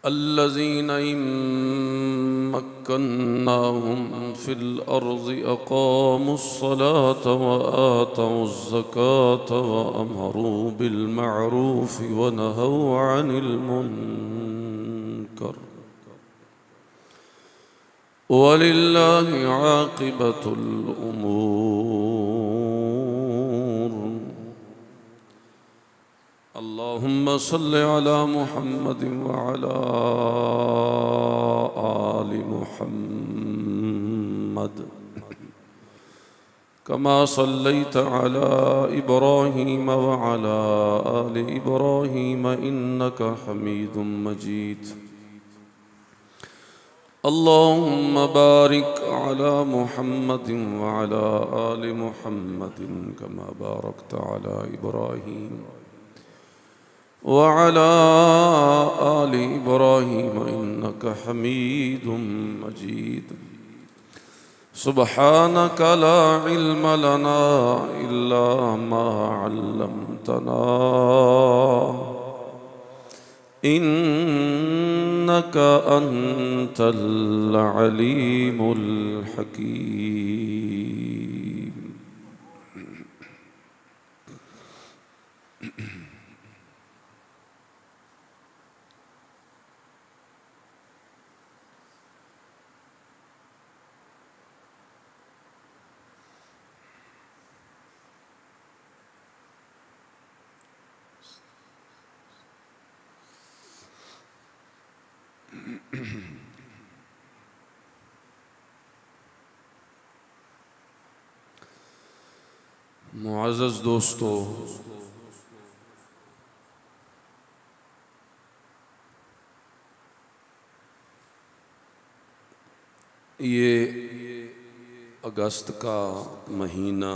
अल्लज़ीना मक्कन्नाहुम fill अर्ज़ि अक़ामुस्सलात व आतवुज़्ज़कात व Amru bill मअरूफ़ि व नहौ अनिल मुनकर वलिल्लाहि आक़िबतुल उमूर। अल्लाहुम्मा सल्लि अला मुहम्मद व अला आलि मुहम्मद कमा सल्लैत अला इब्राहीम व अला आलि इब्राहीम इन्नका हमीदुम मजीद। अल्लाहुम्मा बारिक अला मुहम्मद व अला आलि मुहम्मद कमा बारकत अला इब्राहीम वअला आलि इब्राहीम इन्नका हमीदुम मजीद। सुब्हानक ला इल्म लना इल्ला मा अल्लमतना इन्नका अंतल अलीमुल हकीम। मुअज़्ज़ज़ दोस्तों, ये अगस्त का महीना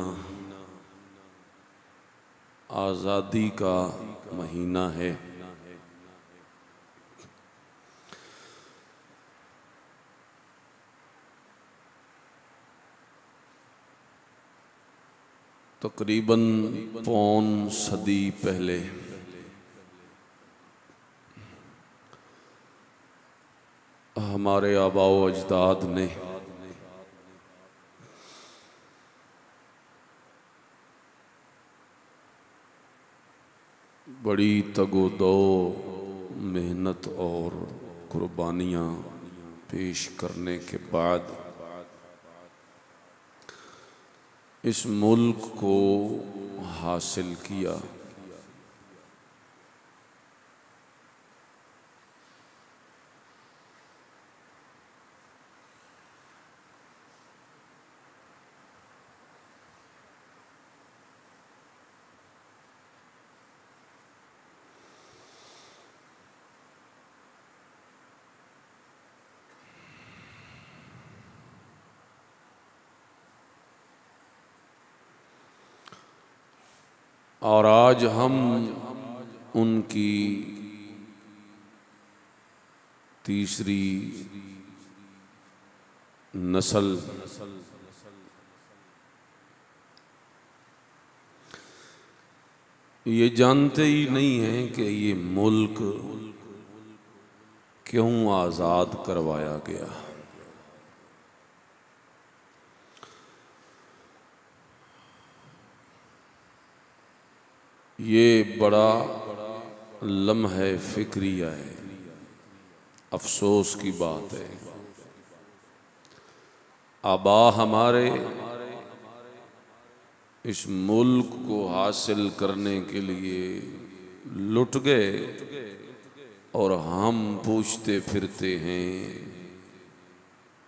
आज़ादी का महीना है। तकरीबन पौन सदी पहले हमारे आबाओ अजदाद ने बड़ी तगोदो मेहनत और कुर्बानियाँ पेश करने के बाद इस मुल्क को हासिल किया। और आज हम उनकी तीसरी नस्ल ये जानते ही नहीं हैं कि ये मुल्क क्यों आज़ाद करवाया गया। ये बड़ा लम्हे फिक्रिया है, अफसोस की बात है। आबा हमारे इस मुल्क को हासिल करने के लिए लुट गए और हम पूछते फिरते हैं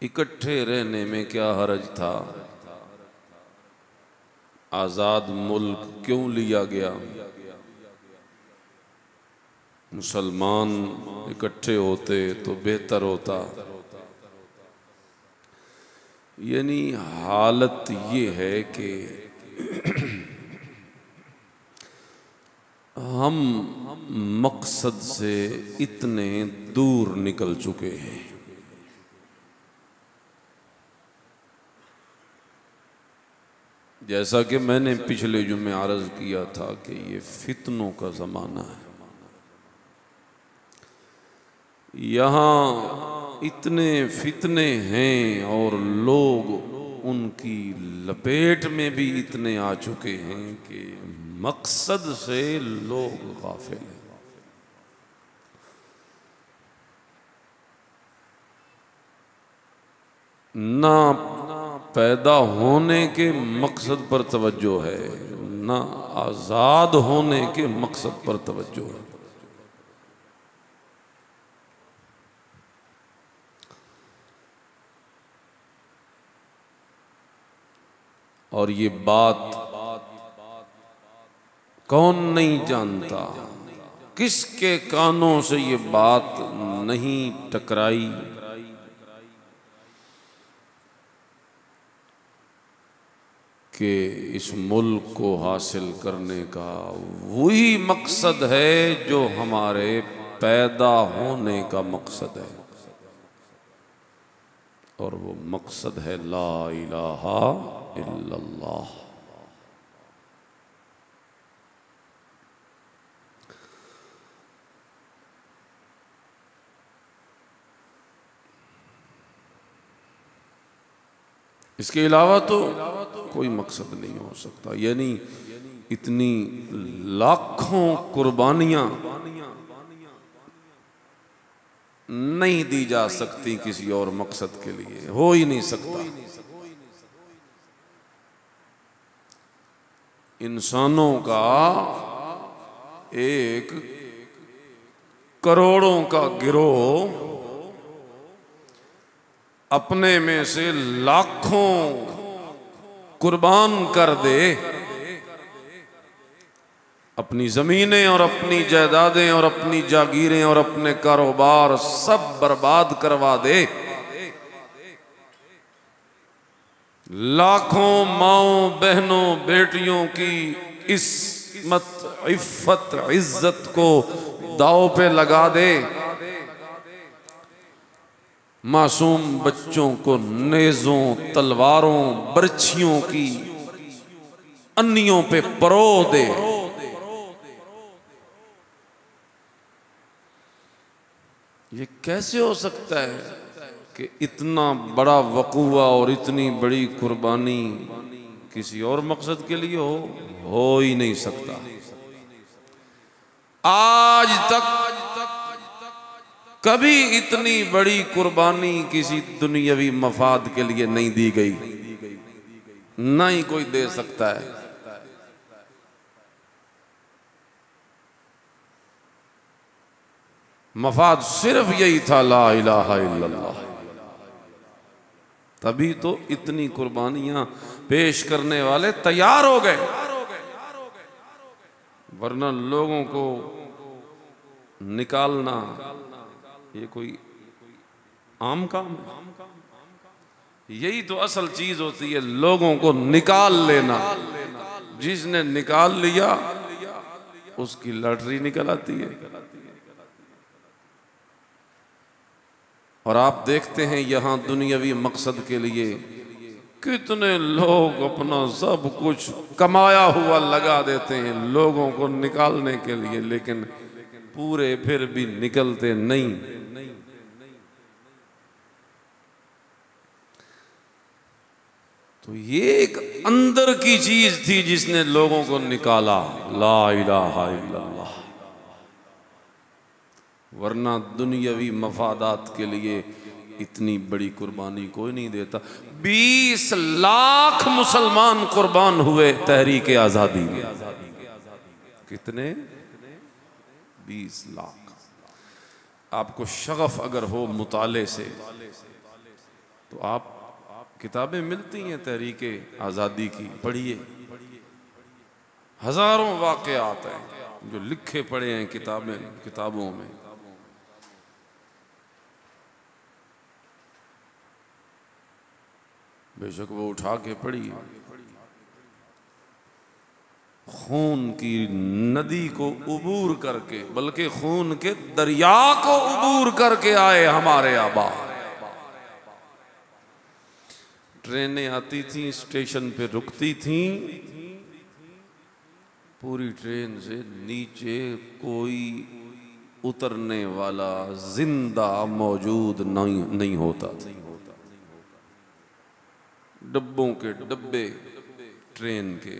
इकट्ठे रहने में क्या हर्ज था, आज़ाद मुल्क क्यों लिया गया, मुसलमान इकट्ठे होते तो बेहतर होता। यानी हालत ये है कि हम मकसद से इतने दूर निकल चुके हैं। जैसा कि मैंने पिछले जुम्मे अर्ज़ किया था कि ये फितनों का ज़माना है। यहाँ इतने फितने हैं और लोग उनकी लपेट में भी इतने आ चुके हैं कि मकसद से लोग गाफिल हैं। ना पैदा होने के मकसद पर तवज्जो है, ना आज़ाद होने के मकसद पर तवज्जो है। और ये बात कौन नहीं जानता, किसके कानों से ये बात नहीं टकराई कि इस मुल्क को हासिल करने का वही मकसद है जो हमारे पैदा होने का मकसद है, और वो मकसद है ला इलाहा इल्लल्लाह। इसके अलावा तो कोई मकसद नहीं हो सकता। यानी इतनी लाखों कुर्बानियां नहीं दी जा सकती किसी और मकसद के लिए, हो ही नहीं सकता। इंसानों का एक करोड़ों का गिरोह अपने में से लाखों कुर्बान कर दे, अपनी जमीनें और अपनी जायदादें और अपनी जागीरें और अपने कारोबार सब बर्बाद करवा दे, लाखों माओं बहनों बेटियों की इस्मत इफ्फत इज्जत को दांव पे लगा दे, मासूम बच्चों को नेज़ों तलवारों बर्छियों की अन्नियों पे परो दे, ये कैसे हो सकता है कि इतना बड़ा वकूआ और इतनी बड़ी कुर्बानी किसी और मकसद के लिए हो ही नहीं सकता। आज तक कभी इतनी बड़ी कुर्बानी किसी दुनियावी मफाद के लिए नहीं दी गई, ना ही कोई दे सकता है। मफाद सिर्फ यही था, ला इलाहा इल्लल्लाह। तभी तो इतनी कुर्बानियां पेश करने वाले तैयार हो गए, वरना लोगों को निकालना ये कोई आम काम है। यही तो असल चीज होती है, लोगों को निकाल लेना। जिसने निकाल लिया उसकी लॉटरी निकल आती है। और आप देखते हैं यहां दुनियावी मकसद के लिए कितने लोग अपना सब कुछ कमाया हुआ लगा देते हैं लोगों को निकालने के लिए, लेकिन पूरे फिर भी निकलते नहीं। तो ये एक अंदर की चीज थी जिसने लोगों को निकाला, ला इलाहा इल्लल्लाह। वरना दुनियावी मफादात के लिए इतनी बड़ी कुर्बानी कोई नहीं देता। 20 लाख मुसलमान कुर्बान हुए तहरीक आजादी में। कितने? 20 लाख। आपको शगफ अगर हो मुताले से तो आप किताबें मिलती हैं तहरीक आज़ादी की, पढ़िए। हजारों वाक़यात हैं जो लिखे पड़े हैं किताबों में। बेशक वो उठा के पढ़िए। खून की नदी को उबूर करके, बल्कि खून के दरिया को उबूर करके आए हमारे आबा। ट्रेनें आती थी, स्टेशन पे रुकती थी, पूरी ट्रेन से नीचे कोई उतरने वाला जिंदा मौजूद नहीं होता। डब्बों के डब्बे ट्रेन के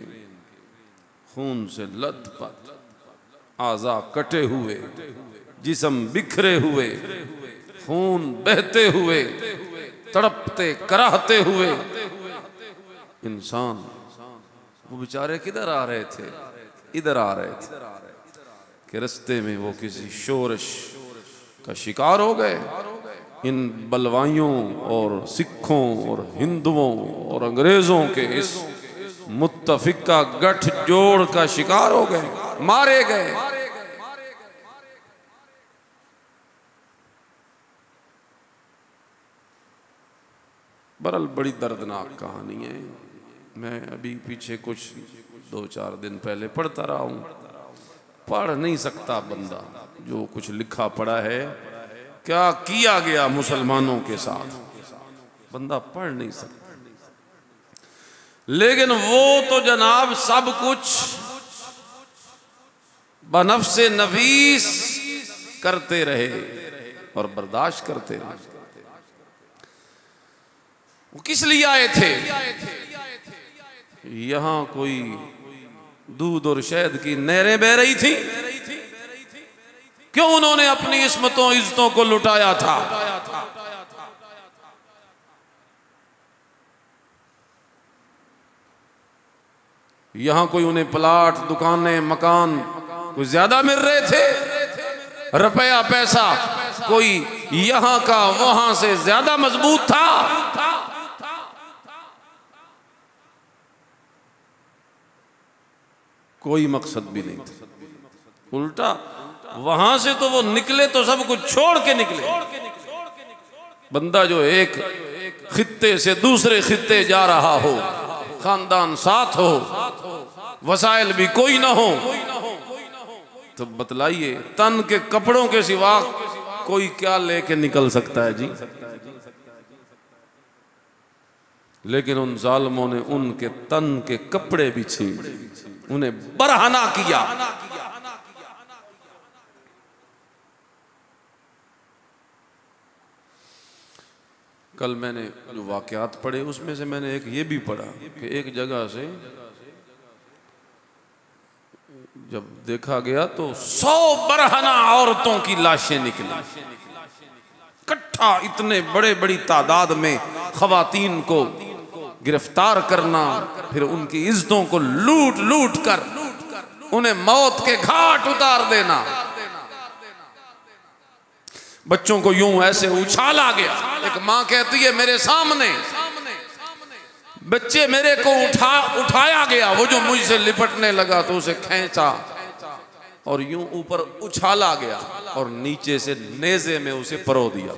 खून से लथपथ, आज़ा कटे हुए, जिस्म बिखरे हुए, खून बहते हुए, तड़पते कराहते हुए इंसान, वो बेचारे किधर आ रहे थे? इधर आ रहे थे कि रास्ते में वो किसी शोरश का शिकार हो गए। इन बलवाइयों और सिखों और हिंदुओं और अंग्रेजों के इस मुत्तफिका गठजोड़ का शिकार हो गए, मारे गए। बहरहाल बड़ी दर्दनाक कहानी है। मैं अभी पीछे कुछ 2-4 दिन पहले पढ़ता रहा हूँ। पढ़ नहीं सकता बंदा जो कुछ लिखा पढ़ा है, क्या किया गया मुसलमानों के साथ, बंदा पढ़ नहीं सकता। लेकिन वो तो जनाब सब कुछ बनफ्से नफीस करते रहे और बर्दाश्त करते रहे। वो किस लिए आए थे? यहां कोई दूध और शहद की नहरें बह रही थी? क्यों उन्होंने अपनी इस्मतों इज्जतों को लुटाया था? यहां कोई उन्हें प्लाट, दुकानें, मकान कोई ज्यादा मिल रहे थे? रुपया पैसा कोई यहां का वहां से ज्यादा मजबूत था? कोई मकसद भी नहीं था। उल्टा वहां से तो वो निकले तो सब कुछ छोड़ के निकले। बंदा जो एक खित्ते से दूसरे खित्ते जा रहा हो, खानदान साथ हो, वसाइल भी कोई ना हो, तो बतलाइए तन के कपड़ों के सिवा कोई क्या लेके निकल सकता है जी? लेकिन उन जालिमों ने उनके तन के कपड़े भी छीन, उन्हें बरहना किया। कल मैंने जो वाकयात पढ़े उसमें से मैंने एक ये भी पढ़ा कि एक जगह से जब देखा गया तो 100 बरहना औरतों की लाशें निकली इकट्ठा। इतने बड़े बड़ी तादाद में खवातीन को गिरफ्तार करना, फिर उनकी इज्जतों को लूट लूट कर उन्हें मौत के घाट उतार देना। बच्चों को यूं ऐसे उछाला गया। एक मां कहती है मेरे सामने बच्चे मेरे को उठाया गया, वो जो मुझसे लिपटने लगा तो उसे खींचा और यूं ऊपर उछाला गया और नीचे से नेज़े में उसे परो दिया।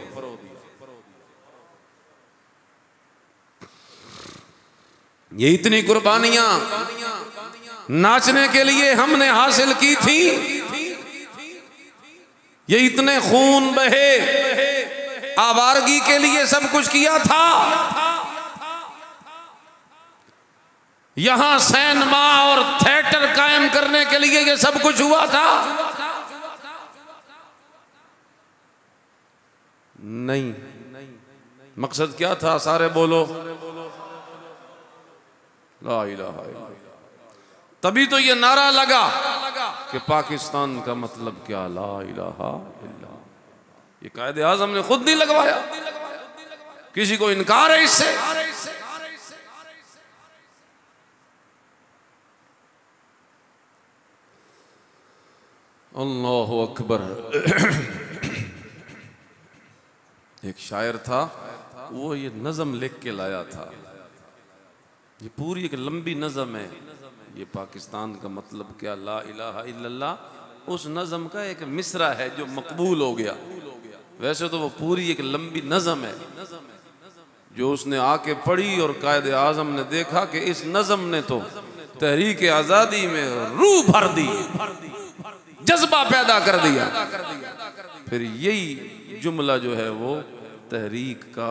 ये इतनी कुर्बानियां नाचने के लिए हमने हासिल की थी, ये इतने खून बहे आवारगी के लिए सब कुछ किया था। यहां सिनेमा और थिएटर कायम करने के लिए ये सब कुछ हुआ था? नहीं। मकसद क्या था? सारे बोलो ला इलाहा इल्लल्लाह। तभी तो ये नारा लगा कि पाकिस्तान का मतलब क्या, ला इलाहा इल्लल्लाह। ये कायदे आज़म ने खुद नहीं लगवाया, किसी को इनकार है इससे? अल्लाहु अकबर। एक शायर था, वो ये नज़म लिख के लाया था। ये पूरी एक लंबी नज़म है, ये पाकिस्तान का मतलब क्या, ला इलाहा इल्लल्लाह। उस नज़म का एक मिसरा है जो मकबूल हो गया। वैसे तो वो पूरी एक लंबी नज़म है जो उसने आके पढ़ी और कायदे आज़म ने देखा कि इस नज़म ने तो तहरीक आज़ादी में रूह भर दी, जज्बा पैदा कर दिया। फिर यही जुमला जो है वो तहरीक का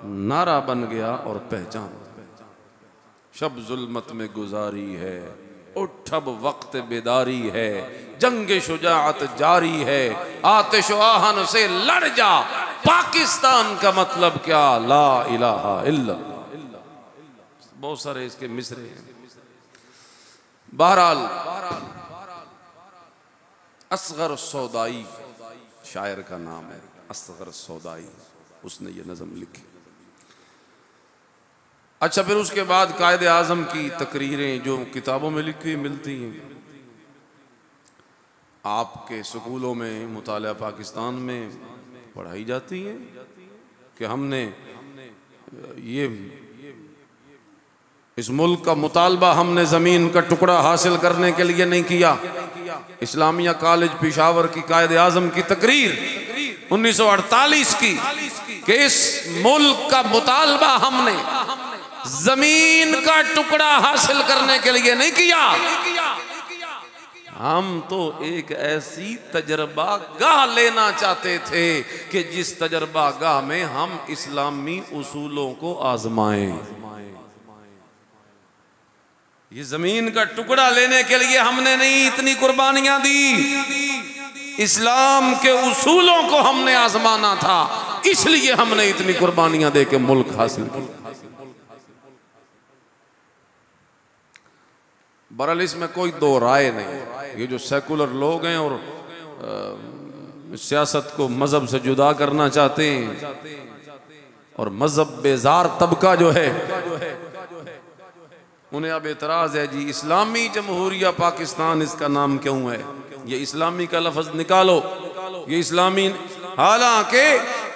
नारा बन गया और पहचान। शब जुल्मत में गुजारी है, उठ अब वक्त बेदारी है, जंग शुजाअत जारी है, आतिश आहन से लड़ जा। पाकिस्तान का मतलब क्या? ला इलाहा इल्लल्लाह। बहुत सारे इसके मिसरे हैं। बहरहाल असगर सौदाई शायर का नाम है, असगर सौदाई, उसने ये नज़म लिखी। अच्छा, फिर उसके बाद कायदे आज़म की तकरीरें जो किताबों में लिखी मिलती हैं, आपके स्कूलों में मुताला पाकिस्तान में पढ़ाई जाती हैं कि हमने ये इस मुल्क का मुतालबा हमने ज़मीन का टुकड़ा हासिल करने के लिए नहीं किया। इस्लामिया कॉलेज पेशावर की कायदे आज़म की तकरीर 1948 की कि इस मुल्क का मुतालबा हमने ज़मीन का टुकड़ा हासिल करने के लिए नहीं किया, हम तो एक ऐसी तजर्बा गाह लेना चाहते थे कि जिस तजर्बा गाह में हम इस्लामी उसूलों को आजमाएं। ये जमीन का टुकड़ा लेने के लिए हमने नहीं इतनी कुर्बानियां दी, इस्लाम के उसूलों को हमने आजमाना था, इसलिए हमने इतनी कुर्बानियां दे के मुल्क हासिल किया। बहरहाल इसमें कोई दो राय नहीं। ये जो सेकुलर लोग हैं और सियासत को मजहब से जुदा करना चाहते हैं और मजहब बेजार तबका जो है उन्हें अब एतराज है, जी इस्लामी जमहूरिया पाकिस्तान इसका नाम क्यों है? ये इस्लामी का लफ्ज निकालो, ये इस्लामी, हालांकि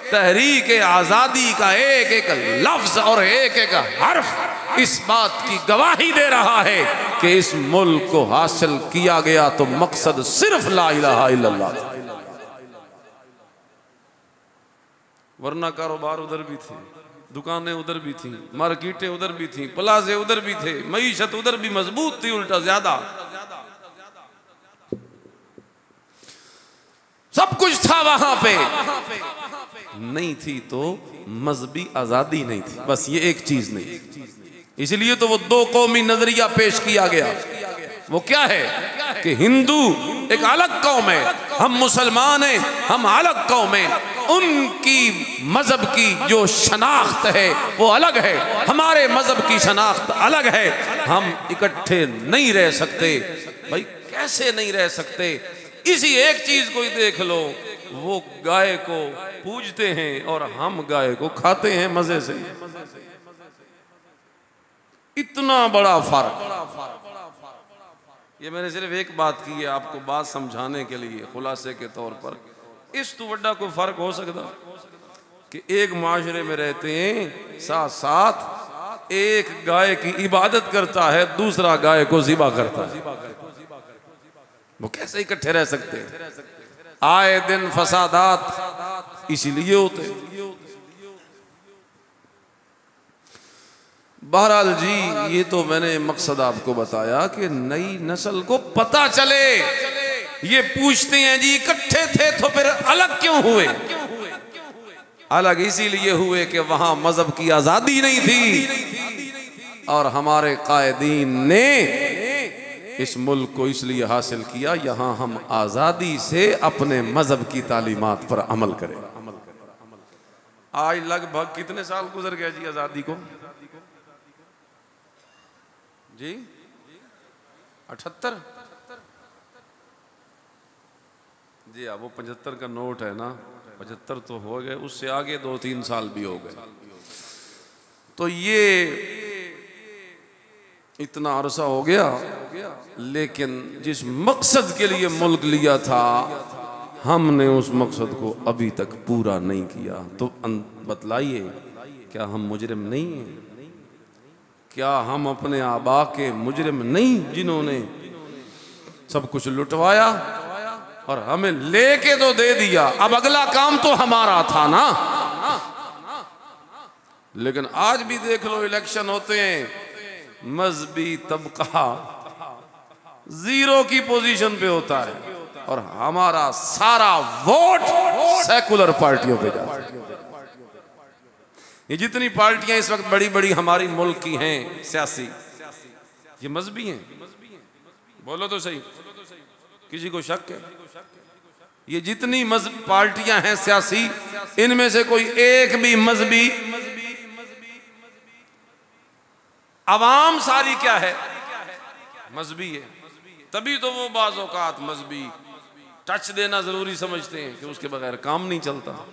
तहरीक आज़ादी का एक एक लफ्ज और एक एक हर्फ इस बात की गवाही दे रहा है कि इस मुल्क को हासिल किया गया तो मकसद सिर्फ ला इलाहा इल्लल्लाह था, वरना कारोबार उधर भी थे, दुकानें उधर भी थी, मार्केटें उधर भी थी, प्लाजे उधर भी थे, मईशत उधर भी मजबूत थी, उल्टा ज्यादा सब कुछ था वहां पे। नहीं थी तो मजहबी आजादी नहीं थी, बस ये एक चीज नहीं। इसलिए तो वो दो कौमी नजरिया पेश किया गया। वो क्या है कि हिंदू एक अलग कौम है, हम मुसलमान हैं, हम अलग कौम हैं, उनकी मजहब की जो शनाख्त है वो अलग है, हमारे मजहब की शनाख्त अलग है, हम इकट्ठे नहीं रह सकते। भाई कैसे नहीं रह सकते? इसी एक चीज को ही देख लो, वो गाय को पूजते हैं और हम गाय को खाते हैं मजे से। इतना बड़ा फर्क। ये मैंने सिर्फ एक बात की है आपको बात समझाने के लिए, खुलासे के तौर पर। इस तो बड़ा कोई फर्क हो सकता कि एक माशरे में रहते हैं, साथ साथ एक गाय की इबादत करता है, दूसरा गाय को ज़िबा करता है। वो कैसे इकट्ठे रह सकते हैं? आए दिन फसादात इसीलिए होते। बहरहाल जी, ये तो मैंने मकसद आपको बताया कि नई नस्ल को पता चले। ये पूछते हैं जी इकट्ठे थे तो फिर अलग क्यों हुए? अलग इसीलिए हुए कि वहां मजहब की आजादी नहीं थी और हमारे कायदीन ने इस मुल्क को इसलिए हासिल किया यहां हम आजादी से अपने मजहब की तालीमात पर अमल करें। आज लगभग कितने साल गुजर गए जी आजादी को? जी 78। जी हाँ, वो 75 का नोट है ना, 75 तो हो गए, उससे आगे 2-3 साल भी हो गए। तो ये इतना अरसा हो गया, लेकिन जिस मकसद के लिए मुल्क लिया था हमने उस मकसद को अभी तक पूरा नहीं किया। तो बतलाइए, क्या हम मुजरिम नहीं हैं? क्या हम अपने आबा के मुजरिम नहीं जिन्होंने सब कुछ लुटवाया और हमें लेके तो दे दिया? अब अगला काम तो हमारा था ना। लेकिन आज भी देख लो, इलेक्शन होते हैं, मजहबी तबका जीरो की पोजीशन पे होता है और हमारा सारा वोट सेकुलर पार्टियों पे जाता है। ये जितनी पार्टियां इस वक्त बड़ी बड़ी हमारी मुल्क की हैं सियासी, ये मजहबी हैं। बोलो तो सही। किसी को शक है? ये जितनी पार्टियां हैं सियासी, इनमें से कोई एक भी मजहबी, अवाम सारी क्या है? मजहबी है। तभी तो वो बाज़ औक़ात मजहबी टच देना जरूरी समझते हैं कि उसके बगैर काम नहीं चलता।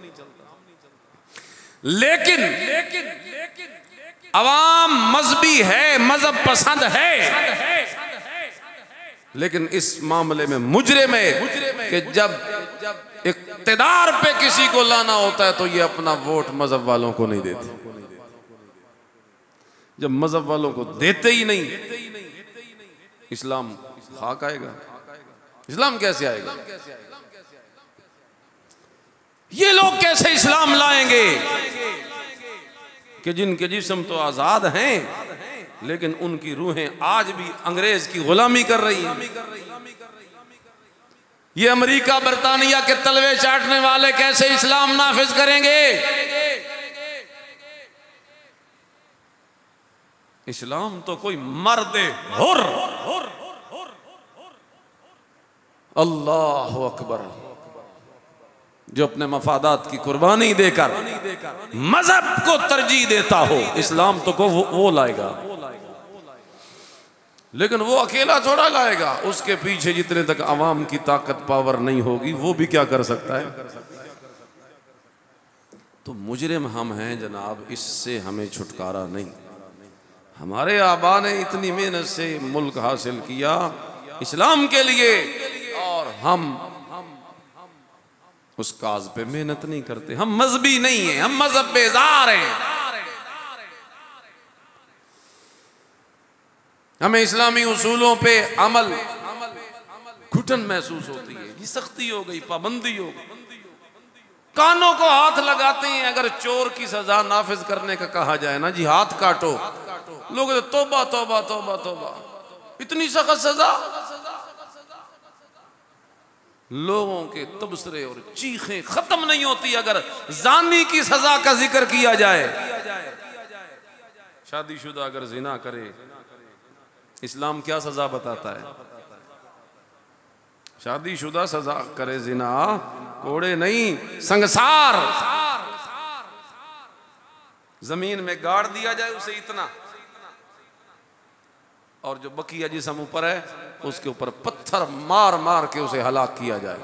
लेकिन अवाम मजहबी है, मजहब पसंद है, लेकिन इस मामले में मुजरिम है कि जब इक़्तिदार पे किसी को लाना होता है तो ये अपना वोट मजहब वालों को नहीं देते। जब मजहब वालों को देते ही नहीं, इस्लाम खाक आएगा। इस्लाम कैसे आएगा? ये लोग कैसे इस्लाम लाएंगे कि जिनके जिस्म तो आजाद हैं लेकिन उनकी रूहें आज भी अंग्रेज की गुलामी कर रही हैं। ये अमेरिका बरतानिया के तलवे चाटने वाले कैसे इस्लाम नाफिज करेंगे? इस्लाम तो कोई मर्द हुर, अल्लाह अकबर, जो अपने मफादात की कुर्बानी देकर मजहब को तरजीह देता हो, इस्लाम तो को वो लाएगा। लेकिन वो अकेला थोड़ा लाएगा, उसके पीछे जितने तक अवाम की ताकत पावर नहीं होगी वो भी क्या कर सकता है। तो मुजरिम हम हैं जनाब, इससे हमें छुटकारा नहीं। हमारे आबा ने इतनी मेहनत से मुल्क हासिल किया इस्लाम के लिए, और हम उस काज पे मेहनत नहीं करते। हम मजहबी नहीं हैं, हम मजहब बेजार हैं। हमें इस्लामी उसूलों पे अमल घुटन महसूस होती है। ये सख्ती हो गई, पाबंदी हो गई, कानों को हाथ लगाते हैं। अगर चोर की सजा नाफिज करने का कहा जाए ना जी, हाथ काटो, लोग तौबा तौबा तौबा तौबा, इतनी सख्त सजा। लोगों के तबसरे और चीखें खत्म नहीं होती अगर जानी की सजा का जिक्र किया जाए। शादीशुदा अगर जिना करे, इस्लाम क्या सजा बताता है? शादीशुदा सजा करे जिना, कोड़े नहीं, संगसार। जमीन में गाड़ दिया जाए उसे इतना, और जो बकिया जिसम ऊपर है उसके ऊपर पत्थर मार मार के उसे हलाक किया जाए।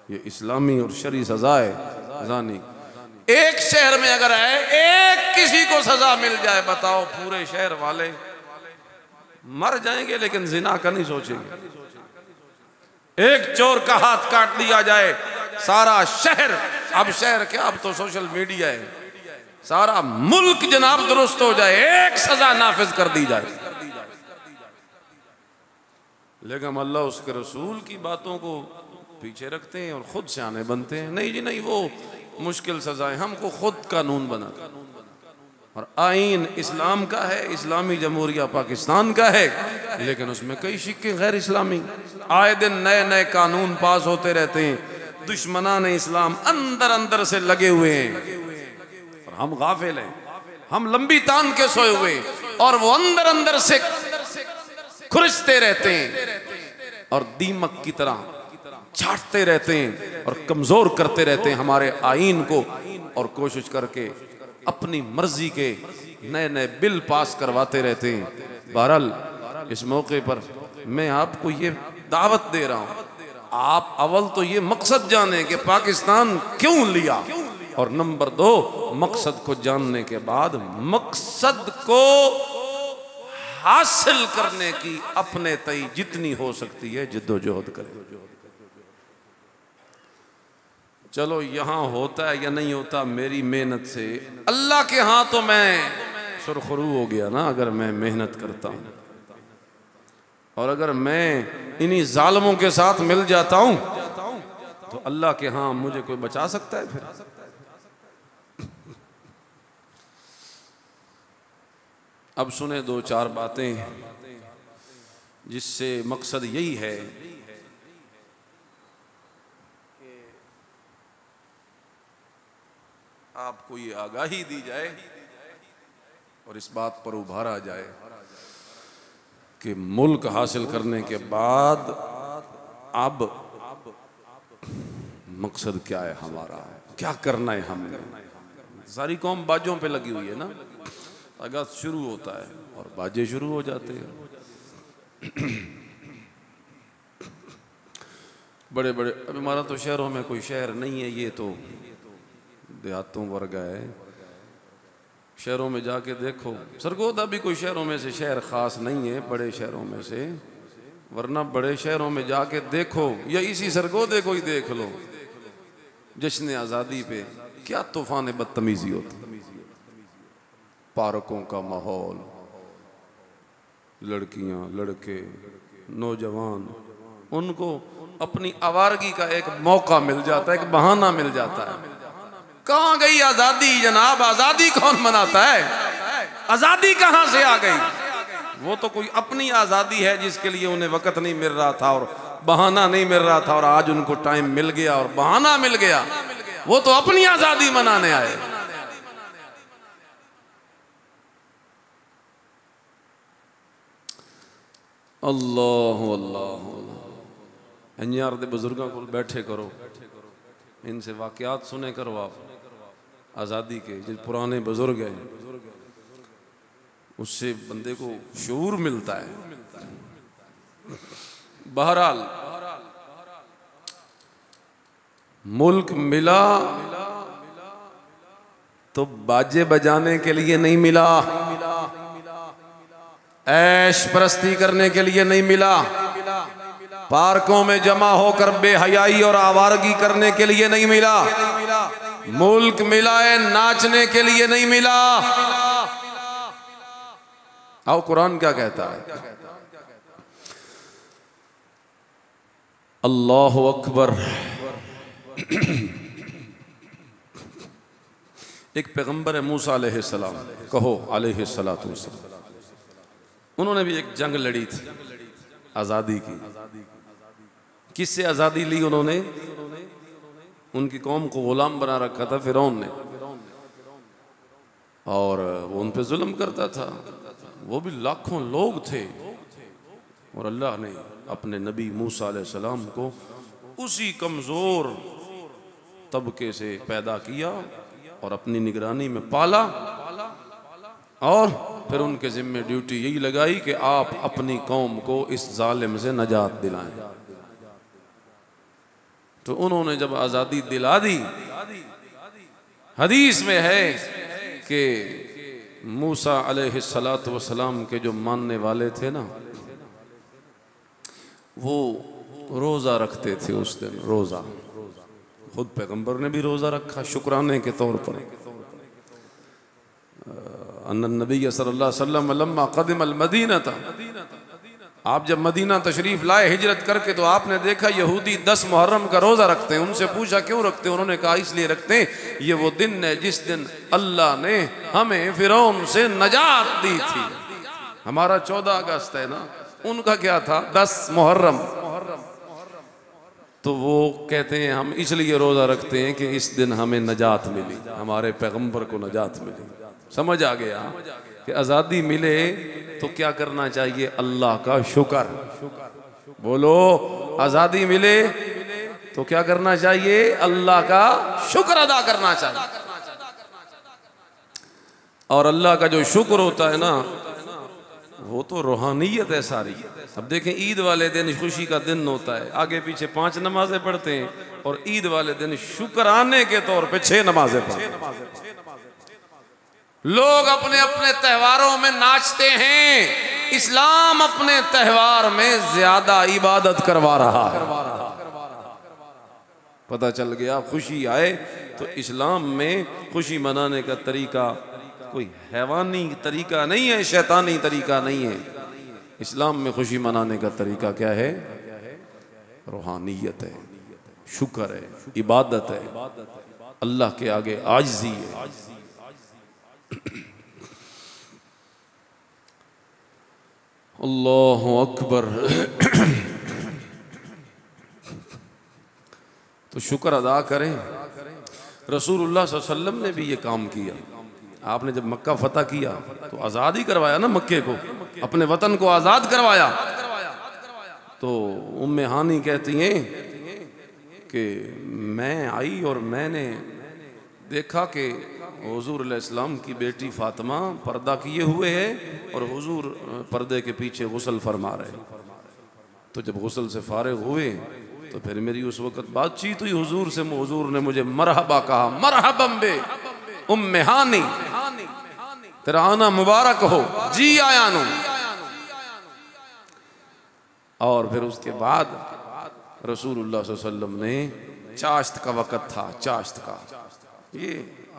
ये इस्लामी और शरी सजा है। जानी एक शहर में अगर है, एक किसी को सजा मिल जाए, बताओ पूरे शहर वाले मर जाएंगे लेकिन जिना का नहीं सोचेंगे। एक चोर का हाथ काट दिया जाए, सारा शहर, अब शहर क्या, अब तो सोशल मीडिया है, सारा मुल्क जनाब दुरुस्त हो जाए, एक सजा नाफिज कर दी जाए। लेकिन हम अल्लाह उसके रसूल की बातों को पीछे रखते हैं और खुद सियाने बनते हैं। नहीं जी नहीं, वो मुश्किल सजाएं, हमको खुद कानून बना। और आईन इस्लाम का है, इस्लामी जमहूरिया पाकिस्तान का है, लेकिन उसमें कई शिक्के गैर इस्लामी। आए दिन नए नए कानून पास होते रहते हैं। दुश्मनान इस्लाम अंदर अंदर से लगे हुए हैं और हम गाफिल हैं। हम लंबी तान के सोए हुए, और वो अंदर अंदर से खुरचते रहते हैं और दीमक की तरह छाटते रहते हैं और कमजोर करते रहते हैं हमारे आईन को, और कोशिश करके अपनी मर्जी के नए नए बिल पास करवाते रहते हैं। बहरहाल इस मौके पर मैं आपको ये दावत दे रहा हूँ, आप अव्वल तो ये मकसद जाने कि पाकिस्तान क्यों लिया, और नंबर 2 मकसद को जानने के बाद मकसद को हासिल करने की अपने तई जितनी हो सकती है जिद्दोजहद करें। चलो यहाँ होता है या नहीं होता मेरी मेहनत से, अल्लाह के यहाँ तो मैं सुरखरू हो गया ना अगर मैं मेहनत करता हूँ। और अगर मैं इन्हीं जालिमों के साथ मिल जाता हूँ तो अल्लाह के यहाँ मुझे कोई बचा सकता है? फिर अब सुने 2-4 बातें जिससे मकसद यही है कि आपको ये आगाही दी जाए और इस बात पर उभारा जाए कि मुल्क हासिल करने के बाद अब मकसद क्या है हमारा, क्या करना है हमने। सारी कौम बाजों पे लगी हुई है ना, अगस्त शुरू होता है और बाजे शुरू हो जाते हैं। बड़े बड़े, अब हमारा तो शहरों में कोई शहर नहीं है, ये तो देहातों वर्ग है। शहरों में जाके देखो, सरगोदा भी कोई शहरों में से शहर खास नहीं है बड़े शहरों में से, वरना बड़े शहरों में जाके देखो या इसी सरगोदे को ही देख लो, जश्न आज़ादी पे क्या तूफान बदतमीजी होती। पार्कों का माहौल, लड़कियां लड़के नौजवान, उनको अपनी आवारगी का एक मौका मिल जाता है, एक बहाना मिल जाता है। कहाँ गई आजादी जनाब, आजादी कौन मनाता है, आजादी कहाँ से आ गई। वो तो कोई अपनी आजादी है जिसके लिए उन्हें वक्त नहीं मिल रहा था और बहाना नहीं मिल रहा था, और आज उनको टाइम मिल गया और बहाना मिल गया, वो तो अपनी आजादी मनाने आए। अल्लाह अल्लाह अंजार दे बुजुर्गों को बैठे करो, इनसे वाकयात सुने करो आप आज़ादी के, जो पुराने बुजुर्ग हैं, उससे बंदे को शऊर मिलता है। बहरहाल मुल्क मिला तो बाजे बजाने के लिए नहीं मिला, ऐश परस्ती करने के लिए नहीं मिला, पार्कों में जमा होकर बेहयाई और आवारगी करने के लिए नहीं मिला। मुल्क मिला है नाचने के लिए नहीं मिला। आओ कुरान क्या कहता है, अल्लाह अकबर। एक पैगंबर है मूसा अलैहिस्सलाम, कहो अलैहिस्सलातु वस्सलाम, उन्होंने भी एक जंग लड़ी थी आज़ादी की। किससे आज़ादी ली उन्होंने, उनकी कौम को गुलाम बना रखा था फिरौन ने, और वो उन पे जुल्म करता था। वो भी लाखों लोग थे, और अल्लाह ने अपने नबी मूसा अलैहिस्सलाम को उसी कमज़ोर तबके से पैदा किया और अपनी निगरानी में पाला, और फिर उनके ज़िम्मे ड्यूटी यही लगाई कि आप अपनी कौम को इस जालिम से नजात दिलाएं। तो उन्होंने जब आज़ादी दिला दी, हदीस में है कि मूसा अलैहिस्सलातु वस्सलाम के जो मानने वाले थे ना, वो रोज़ा रखते थे उस दिन। रोज़ा खुद पैगंबर ने भी रोज़ा रखा शुक्राने के तौर पर। नबी सल्लल्लाहु अलैहि वसल्लम लम्मा क़दिमल मदीना था, आप जब मदीना तशरीफ लाए हिजरत करके, तो आपने देखा यहूदी 10 मुहर्रम का रोज़ा रखते हैं। उनसे पूछा क्यों रखते हैं, उन्होंने कहा इसलिए रखते हैं, ये वो दिन है जिस दिन अल्लाह ने हमें फिरौन से नजात दी थी। हमारा 14 अगस्त है ना, उनका क्या था 10 मुहर्रम। तो वो कहते हैं हम इसलिए रोज़ा रखते हैं कि इस दिन हमें नजात मिली, हमारे पैगंबर को नजात मिली। समझ आ गया कि आज़ादी मिले तो क्या करना चाहिए, अल्लाह का शुक्र। बोलो, आज़ादी मिले तो क्या करना चाहिए, अल्लाह का शुक्र अदा करना चाहिए। और अल्लाह का जो शुक्र होता है ना, वो तो रूहानियत है सारी। अब देखें, ईद वाले दिन खुशी का दिन होता है, आगे पीछे 5 नमाजें पढ़ते हैं, और ईद वाले दिन शुक्राने के तौर पे 6 नमाजें पढ़ते हैं। लोग अपने अपने त्योहारों में नाचते हैं, इस्लाम अपने त्योहार में ज्यादा इबादत करवा रहा है। पता चल गया, खुशी आए तो इस्लाम में खुशी मनाने का तरीका कोई हैवानी तरीका नहीं है, शैतानी तरीका नहीं है। इस्लाम में खुशी मनाने का तरीका क्या है, रूहानियत है, शुक्र है, इबादत है, अल्लाह के आगे आजिज़ी है। अल्लाह अकबर। तो शुक्र अदा करें। रसूलुल्लाह सल्लल्लाहु अलैहि वसल्लम ने भी ये काम किया। आपने जब मक्का फतह किया तो आज़ाद ही करवाया ना, मक्के को, अपने वतन को आज़ाद करवाया। तो उम्मे हानी कहती हैं कि मैं आई और मैंने देखा कि हुजूर अलैहिस्सलाम की बेटी फातिमा पर्दा किए हुए है और हुजूर पर्दे के पीछे गुस्ल फरमा रहे। तो जब गुस्ल से फारिग हुए तो फिर मेरी उस वक्त बातचीत हुई हुजूर से। हुजूर ने मुझे मरहबा कहा, मरहबम बे उम्मे हानी, तेरा आना मुबारक हो, जी आया नु। और फिर उसके बाद रसूलुल्लाह सल्लल्लाहु अलैहि वसल्लम ने, चाश्त का वक़्त था, चाश्त का ये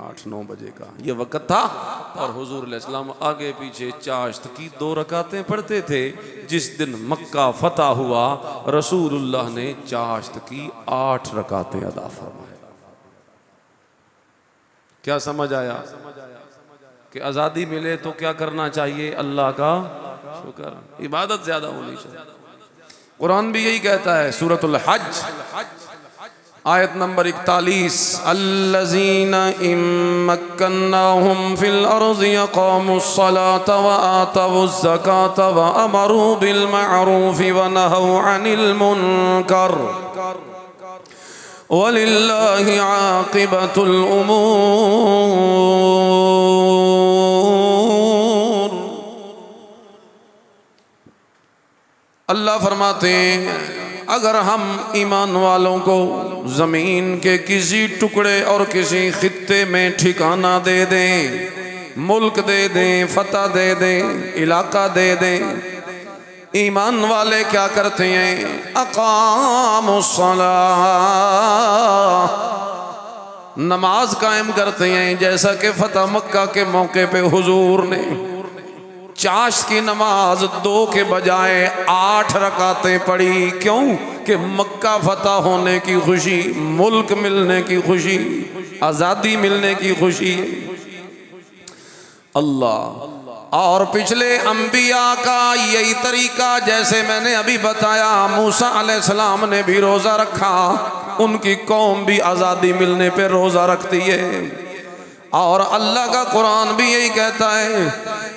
8-9 बजे का ये वक़्त था, और हुजूर अलैहिस्सलाम आगे पीछे चाश्त की 2 रकातें पढ़ते थे। जिस दिन मक्का फतह हुआ रसूलुल्लाह ने चाश्त की 8 रकातें अदा फरमाई। क्या समझ आया कि आज़ादी मिले तो क्या करना चाहिए? अल्लाह का शुक्र, इबादत ज्यादा होनी चाहिए। कुरान भी यही कहता है, सूरतुल हज आयत नंबर 41, अल्लज़ीना इम्मक्कन्नाहुम फिल अर्ज़ि यक़ामुस्सलाता व आतवुज़्ज़काता व अमरू बिल मअरूफ़ि व नहौ अनिल मुनकर वलिल्लाहि आक़िबतुल उमूर। अल्लाह फरमाते हैं, अगर हम ईमान वालों को ज़मीन के किसी टुकड़े और किसी खित्ते में ठिकाना दे दें, मुल्क दे दें, फतह दे दें, इलाका दे दें, ईमान वाले क्या करते हैं? अक़ामुस्सलाह, नमाज कायम करते हैं। जैसा कि फतह मक्का के मौके पे हुजूर ने चाश की नमाज 2 के बजाय 8 रकातें पढ़ी। क्यों? कि मक्का फतह होने की खुशी, मुल्क मिलने की खुशी, आज़ादी मिलने की खुशी। अल्लाह और पिछले अंबिया का यही तरीका, जैसे मैंने अभी बताया मूसा अलैहिस्सलाम ने भी रोज़ा रखा, उनकी कौम भी आज़ादी मिलने पे रोज़ा रखती है। और अल्लाह का कुरान भी यही कहता है,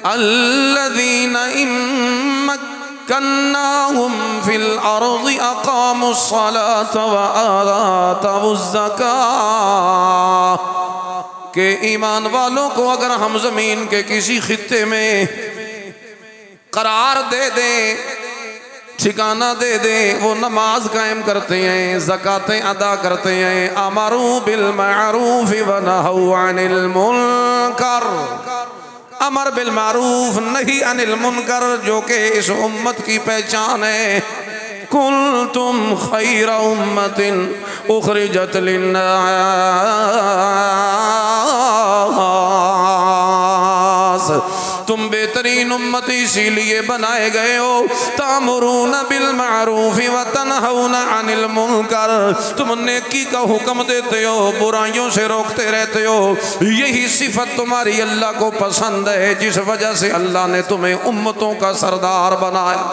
अल्लज़ीना इम्मक्कन्नाहुम फिल अर्ज़ि अक़ामुस्सलाता व आतवुज़्ज़कात, के ईमान वालों को अगर हम ज़मीन के किसी खित्ते में करार दे दें, ठिकाना दे दें, वो नमाज कायम करते हैं, ज़कातें अदा करते हैं, अमरू बिल मअरूफ़ व नहौ अनिल मुनकर, अमर बिल मारूफ नहीं अनिल मुनकर, जो कि इस उम्मत की पहचान है। कुंतुम खैरा उम्मतिन उखरिजत लिन्नास, तुम बेहतरीन उम्मत इसीलिए बनाए गए हो, तामुरून बिल मारूफ व तनहौना अनिल मुनकर, तुम नेकी का हुक्म देते हो, बुराइयों से रोकते रहते हो। यही सिफत तुम्हारी अल्लाह को पसंद है, जिस वजह से अल्लाह ने तुम्हें उम्मतों का सरदार बनाया।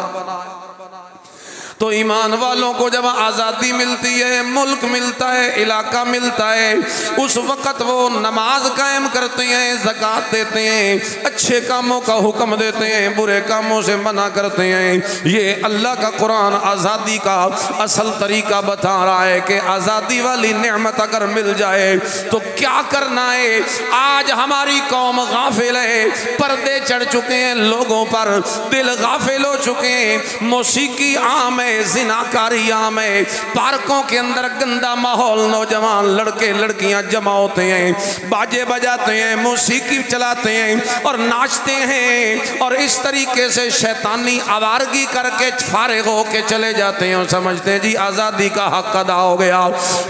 तो ईमान वालों को जब आज़ादी मिलती है, मुल्क मिलता है, इलाका मिलता है, उस वक़्त वो नमाज कायम करते हैं, ज़कात देते हैं, अच्छे कामों का हुक्म देते हैं, बुरे कामों से मना करते हैं। ये अल्लाह का कुरान आज़ादी का असल तरीका बता रहा है कि आज़ादी वाली नेमत अगर मिल जाए तो क्या करना है। आज हमारी कौम गाफिल है, पर्दे चढ़ चुके हैं लोगों पर, दिल गाफिल हो चुके हैं, मौसीकी आम है, ज़िनाकारियां में, पार्कों के अंदर गंदा माहौल, नौजवान लड़के लड़कियां जमा होते हैं, बाजे बजाते हैं, मौसीकी चलाते हैं और नाचते हैं, और इस तरीके से शैतानी आवारगी करके फारिग होके चले जाते हैं और समझते हैं जी आज़ादी का हक अदा हो गया।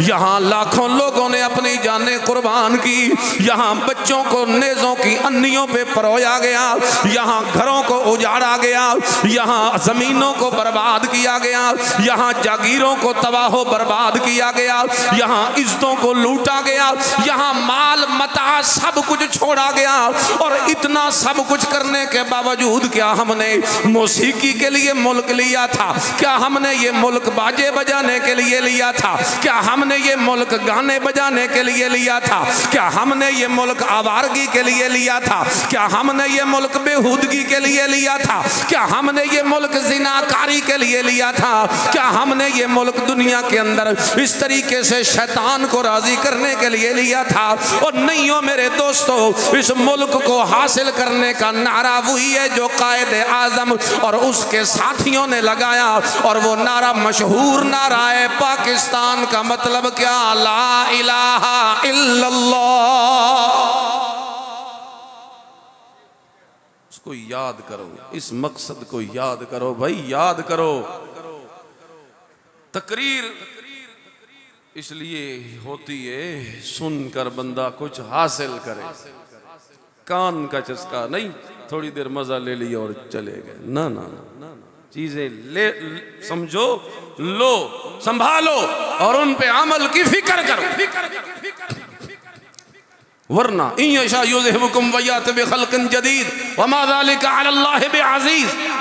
यहाँ लाखों लोगों ने अपनी जानें कुर्बान की, यहाँ बच्चों को नेज़ों की अन्नियों पे परोया गया, यहाँ घरों को उजाड़ा गया, यहाँ ज़मीनों को बर्बाद किया गया, यहाँ जागीरों को तबाह बर्बाद किया गया, यहाँ इज्जतों को लूटा गया, यहाँ माल मता सब कुछ छोड़ा गया। और इतना सब कुछ करने के बावजूद क्या हमने मौसीकी के लिए मुल्क लिया था? क्या हमने ये मुल्क बाजे बजाने के लिए लिया था? क्या हमने ये मुल्क गाने बजाने के लिए लिया था? क्या हमने ये मुल्क आवारगी के लिए लिया था? क्या हमने ये मुल्क बेहूदगी के लिए लिया था? क्या हमने ये मुल्क जिनाकारी के लिए लिया था। क्या हमने ये मुल्क दुनिया के अंदर इस तरीके से शैतान को राजी करने के लिए लिया था? और नहीं हो मेरे दोस्तों, इस मुल्क को हासिल करने का नारा वही है जो कायद आजम और उसके साथियों ने लगाया, और वो नारा मशहूर नारा है पाकिस्तान का मतलब क्या? ला इलाहा इल्लल्लाह। उसको याद करो, इस मकसद को याद करो भाई, याद करो। तकरीर इसलिए होती है सुनकर बंदा कुछ हासिल करे, कान का चस्का नहीं, थोड़ी देर मजा ले लिया और चले गए। ना ना ना, चीजें ले समझो, लो, संभालो और उन पे अमल की फिक्र करो। वरना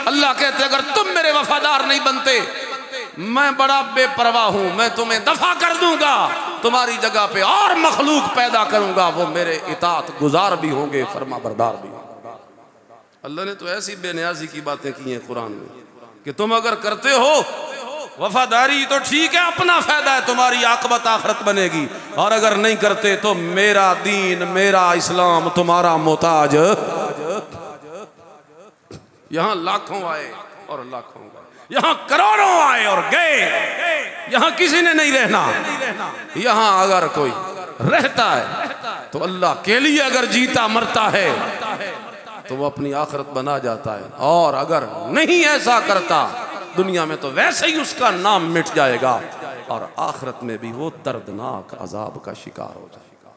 अल्लाह कहते अगर तुम मेरे वफादार नहीं बनते, मैं बड़ा बेपरवाह हूं, मैं तुम्हें दफा कर दूंगा, तुम्हारी जगह पे और मखलूक पैदा करूंगा, वो मेरे इताअत गुजार भी होंगे, फरमा बरदार भी होंगे। अल्लाह ने तो ऐसी बेनियाजी की बातें की हैं कुरान में कि तुम अगर करते हो वफादारी तो ठीक है, अपना फायदा है, तुम्हारी आकबत आखरत बनेगी, और अगर नहीं करते तो मेरा दीन, मेरा इस्लाम तुम्हारा मोहताज। यहां लाखों आए और लाखों गए, यहां करोड़ों आए और गए, यहां किसी ने नहीं रहना। यहां अगर कोई रहता है तो अल्लाह के लिए अगर जीता मरता है तो वो अपनी आखिरत बना जाता है, और अगर नहीं ऐसा करता दुनिया में तो वैसे ही उसका नाम मिट जाएगा और आखिरत में भी वो दर्दनाक अजाब का शिकार हो जाएगा।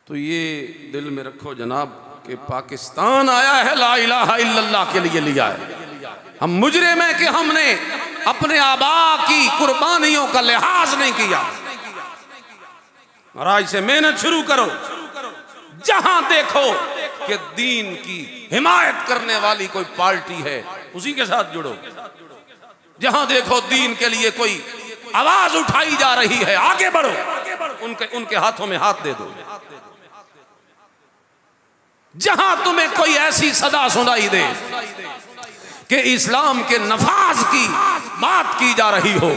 तो ये दिल में रखो जनाब कि पाकिस्तान आया है ला इलाहा इल्लल्लाह के लिए लिया है। हम मुजरिम हैं कि हमने अपने आबा की कुर्बानियों का लिहाज नहीं किया। और आज से मेहनत शुरू करो, जहां देखो कि दीन की हिमायत करने वाली कोई पार्टी है उसी के साथ जुड़ो। जहां देखो दीन के लिए कोई आवाज उठाई जा रही है आगे बढ़ो, उनके हाथों में हाथ दे दो। जहां तुम्हें कोई ऐसी सदा सुनाई दे कि इस्लाम के नफाज की बात की जा रही हो,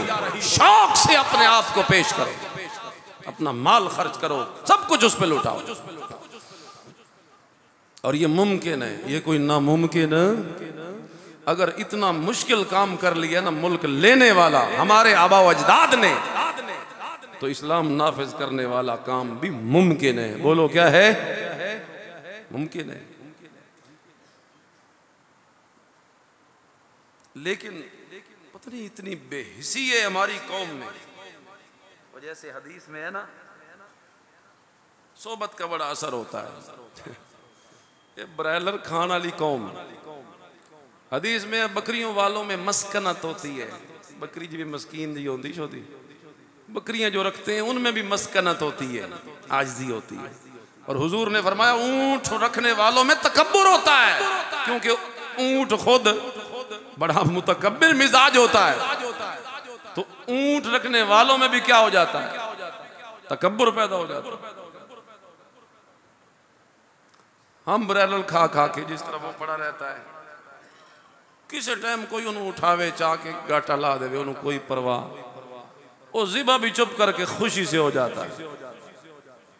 शौक से अपने आप को पेश करो, अपना माल खर्च करो, सब कुछ उस पर लुटाओ। और ये मुमकिन है, ये कोई नामुमकिन है। अगर इतना मुश्किल काम कर लिया ना मुल्क लेने वाला हमारे आबा व अजदाद ने, तो इस्लाम नाफिज करने वाला काम भी मुमकिन है। बोलो क्या है? मुमकिन है। लेकिन पता नहीं इतनी बेहिसी है हमारी कौम में। जैसे हदीस में है ना, सोबत का बड़ा असर होता है। ये ब्रायलर खान वाली कौम, हदीस में बकरियों वालों में मस्कनत होती है। बकरी जी भी मस्कीन जी होती छोटी, बकरियां जो रखते हैं उनमें भी मस्कनत होती है, आजिज़ी होती है। और हुजूर ने फरमाया ऊंट रखने वालों में तकब्बुर होता है, क्योंकि ऊंट खुद बड़ा मुतकब्बिर मिजाज होता है। तो ऊंट रखने वालों में भी क्या हो जाता है? तकब्बुर पैदा हो जाता है। हम ब्रैलल खा खा के जिस तरह वो पड़ा रहता है, किसी टाइम कोई उन्हें उठावे चाह के गाटा ला देवे, उन्हें कोई परवाह, वो जिबा भी चुप करके खुशी से हो जाता है।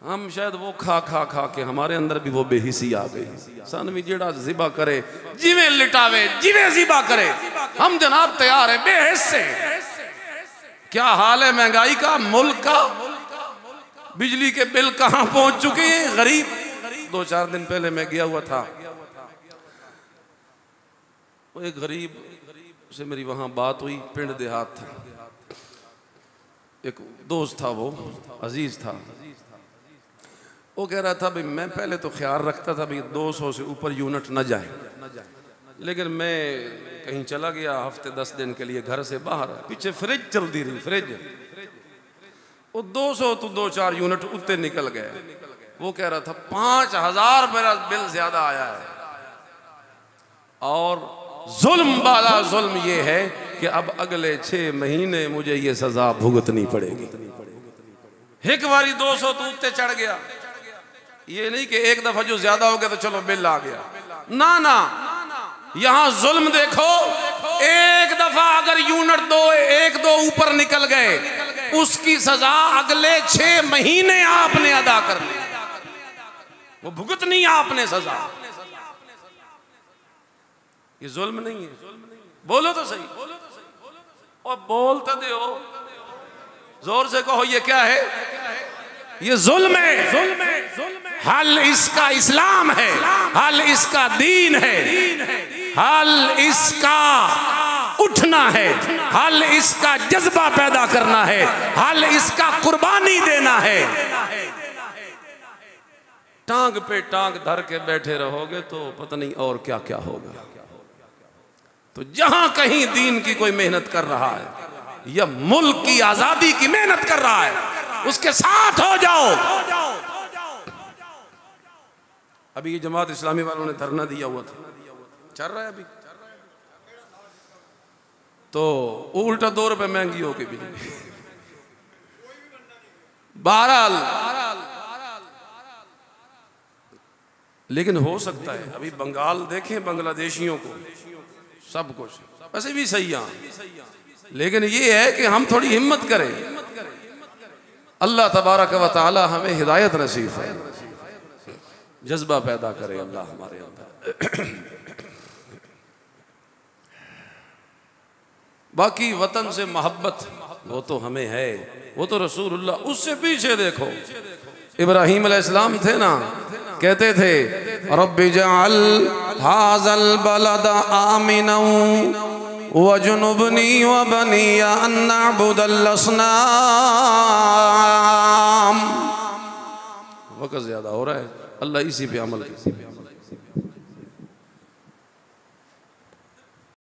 हम शायद वो खा खा खा के हमारे अंदर भी वो बेहिसी आ गई। सानवी जेड़ा जिबा करे, जिवें लिटावे, जिवें जिबा करे, हम जनाब तैयार है बेहिस से। क्या हाल है महंगाई का, मुल्क का? बिजली के बिल कहां पहुंच चुके हैं गरीब। 2-4 दिन पहले मैं गया हुआ था, वो एक गरीब से मेरी वहां बात हुई, पिंड देहात था, एक दोस्त था, वो अजीज था। वो कह रहा था भाई मैं पहले तो ख्याल रखता था भाई 200 से ऊपर यूनिट न जाए, लेकिन मैं कहीं चला गया हफ्ते 10 दिन के लिए घर से बाहर, पीछे फ्रिज चलती रही, फ्रिज, वो 200 तो 2-4 यूनिट उत्ते निकल गए। वो कह रहा था 5000 मेरा बिल ज्यादा आया है। और जुल्म वाला जुल्म ये है कि अब अगले 6 महीने मुझे ये सजा भुगतनी पड़ेगी। एक बारी 200 तो उत्ते चढ़ गया, ये नहीं कि एक दफा जो ज्यादा हो गया तो चलो बिल आ गया, ना ना, यहां जुल्म देखो। एक दफा अगर यूनिट दो एक दो ऊपर निकल गए, उसकी सजा अगले 6 महीने आपने अदा करनी, वो भुगतनी आपने सजा। ये जुल्म नहीं है। बोलो तो सही, और बोलते दो, जोर से कहो ये क्या है? ये जुल्म है। हल इसका इस्लाम है, हल इसका दीन है, हल इसका उठना है, हल इसका जज्बा पैदा करना है, हल इसका कुर्बानी देना है। टांग पे टांग धर के बैठे रहोगे तो पता नहीं और क्या क्या होगा। तो जहां कहीं दीन की कोई मेहनत कर रहा है या मुल्क की आजादी की मेहनत कर रहा है, उसके साथ हो जाओ। अभी ये जमात इस्लामी वालों ने धरना दिया हुआ था, चल रहा है अभी, तो उल्टा 2 रुपए महंगी हो गई बिजली। बहरहाल, लेकिन हो सकता है अभी बंगाल देखें, बांग्लादेशियों को सब कुछ वैसे भी सही है, लेकिन ये है कि हम थोड़ी हिम्मत करें। अल्लाह तबारक व तआला हमें हिदायत नसीब है, जज्बा पैदा करे अल्लाह हमारे अंदर। बाकी वतन से मोहब्बत वो तो हमें है, वो तो रसूलुल्लाह। उससे पीछे देखो, इब्राहीम अलैहिस्सलाम थे ना, कहते थे रब्बि जअल हाज़ल बलद आमिना वजुनुबनी व बनिया अन नअबुदल असनाम। वक्त ज्यादा हो रहा है, अल्लाह इसी पे अमल करे।